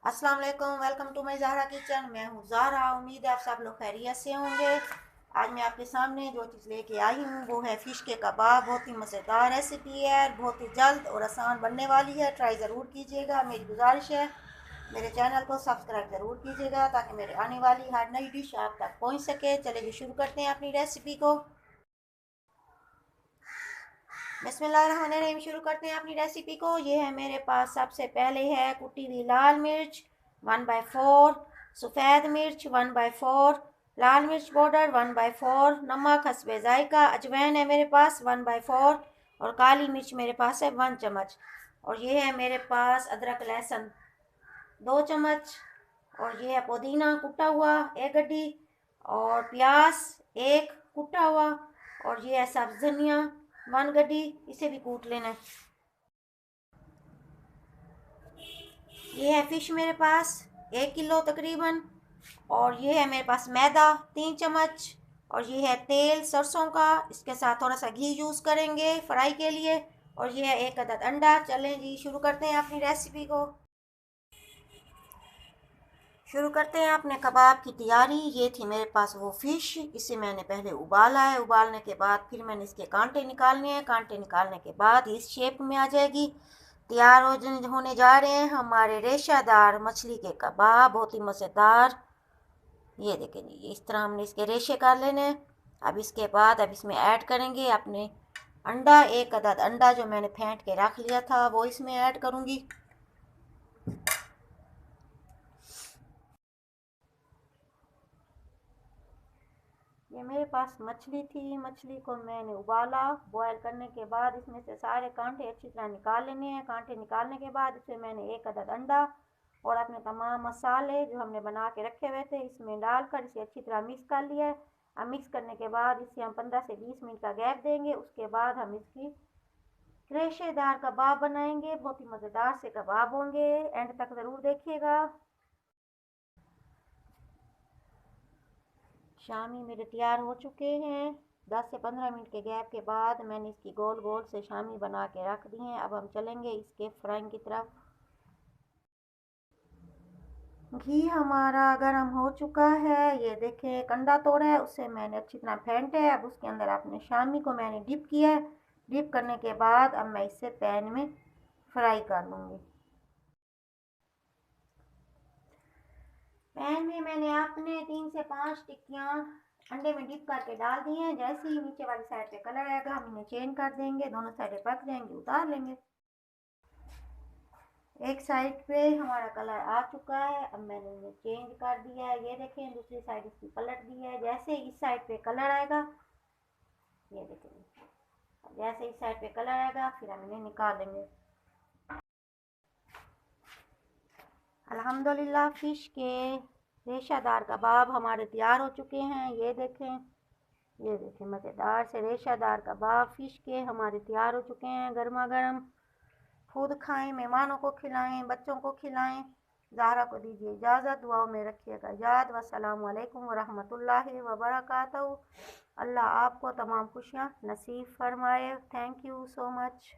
अस्सलाम वालेकुम, welcome to my Zahra kitchen. मैं हूँ ज़हरा। उम्मीद है आप सब लोग खैरियत से होंगे। आज मैं आपके सामने जो चीज़ लेके आई हूँ वो है फ़िश के कबाब। बहुत ही मज़ेदार रेसिपी है, बहुत ही जल्द और आसान बनने वाली है। ट्राई ज़रूर कीजिएगा। मेरी गुजारिश है मेरे चैनल को सब्सक्राइब ज़रूर कीजिएगा ताकि मेरे आने वाली हर नई डिश आप तक पहुँच सके। चलिए शुरू करते हैं अपनी रेसिपी को। बिस्मिल्लाहिर्रहमानिर्रहीम। शुरू करते हैं अपनी रेसिपी को। ये है मेरे पास, सबसे पहले है कुटी हुई लाल मिर्च 1/4, सफ़ेद मिर्च 1/4, लाल मिर्च पाउडर 1/4, नमक हस्बे ज़ायका, अजवाइन है मेरे पास 1/4 और काली मिर्च मेरे पास है 1 चम्मच। और ये है मेरे पास अदरक लहसुन 2 चम्मच। और ये है पुदीना कुटा हुआ 1 गड्डी और प्याज 1 कुटा हुआ। और ये है सब्ज़ धनिया 1 गड्डी, इसे भी कूट लेना है। ये है फ़िश मेरे पास 1 किलो तकरीबन। और ये है मेरे पास मैदा 3 चम्मच। और ये है तेल सरसों का, इसके साथ थोड़ा सा घी यूज़ करेंगे फ्राई के लिए। और ये है 1 अदद अंडा। चलें जी शुरू करते हैं अपनी रेसिपी को। शुरू करते हैं अपने कबाब की तैयारी। ये थी मेरे पास वो फ़िश, इसे मैंने पहले उबाला है। उबालने के बाद फिर मैंने इसके कांटे निकालने हैं। कांटे निकालने के बाद इस शेप में आ जाएगी। तैयार होने जा रहे हैं हमारे रेशादार मछली के कबाब, बहुत ही मज़ेदार। ये देखें जी, इस तरह हमने इसके रेशे कर लेने हैं। अब इसके बाद अब इसमें ऐड करेंगे अपने अंडा। 1 अदद अंडा जो मैंने फेंट के रख लिया था वो इसमें ऐड करूँगी। ये मेरे पास मछली थी, मछली को मैंने उबाला। बॉयल करने के बाद इसमें से सारे कांटे अच्छी तरह निकाल लेने हैं। कांटे निकालने के बाद इसमें मैंने 1 अदद अंडा और अपने तमाम मसाले जो हमने बना के रखे हुए थे इसमें डालकर इसे अच्छी तरह मिक्स कर लिया है। अब मिक्स करने के बाद इसे हम 15 से 20 मिनट का गैप देंगे। उसके बाद हम इसकी रेशेदार कबाब बनाएंगे। बहुत ही मज़ेदार से कबाब होंगे, एंड तक ज़रूर देखिएगा। शामी मेरे तैयार हो चुके हैं। 10 से 15 मिनट के गैप के बाद मैंने इसकी गोल गोल से शामी बना के रख दी हैं। अब हम चलेंगे इसके फ्राइंग की तरफ। घी हमारा गर्म हो चुका है। ये देखें, एक अंडा तोड़ा है, उससे मैंने अच्छी तरह फेंटा है। अब उसके अंदर अपने शामी को मैंने डिप किया है। डिप करने के बाद अब मैं इसे पैन में फ्राई कर लूँगी। पैन में मैंने अपने 3 से 5 टिक्कियाँ अंडे में डिप करके डाल दी हैं। जैसे ही नीचे वाली साइड पे कलर आएगा हम इन्हें चेंज कर देंगे। दोनों साइडें पक जाएंगी, उतार लेंगे। एक साइड पे हमारा कलर आ चुका है, अब मैंने इन्हें चेंज कर दिया है। ये देखें, दूसरी साइड इसकी पलट दी है। जैसे इस साइड पे कलर आएगा, ये देखें, जैसे इस साइड पे कलर आएगा फिर हम इन्हें निकाल लेंगे। अल्हम्दुलिल्लाह फ़िश के रेशादार कबाब हमारे तैयार हो चुके हैं। ये देखें, ये देखें, मज़ेदार से रेशादार कबाब फ़िश के हमारे तैयार हो चुके हैं। गर्मा गर्म खुद खाएं, मेहमानों को खिलाएं, बच्चों को खिलाएं। ज़हरा को दीजिए इजाज़त, दुआओं में रखिएगा याद। वस्सलामु अलैकुम वरहमतुल्लाहि वबरकातुहू। अल्लाह आपको तमाम खुशियाँ नसीब फरमाए। Thank you so much.